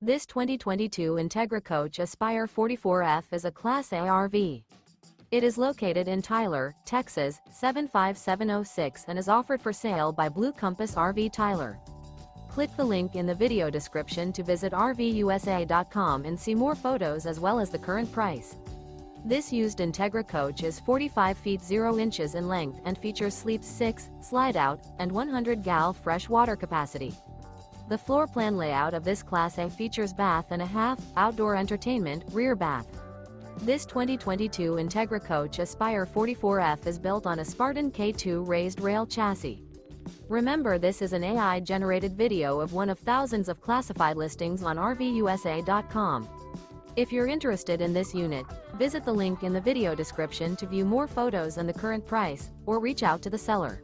This 2022 Entegra Coach Aspire 44F is a Class A RV. It is located in Tyler, Texas, 75706 and is offered for sale by Blue Compass RV Tyler. Click the link in the video description to visit RVUSA.com and see more photos as well as the current price. This used Entegra coach is 45 feet 0 inches in length and features sleeps 6, slide-out, and 100 gal fresh water capacity. The floor plan layout of this Class A features bath and a half, outdoor entertainment, rear bath. This 2022 Entegra Coach Aspire 44F is built on a Spartan K2 Raised-Rail chassis. Remember, this is an AI-generated video of one of thousands of classified listings on RVUSA.com. If you're interested in this unit, visit the link in the video description to view more photos and the current price, or reach out to the seller.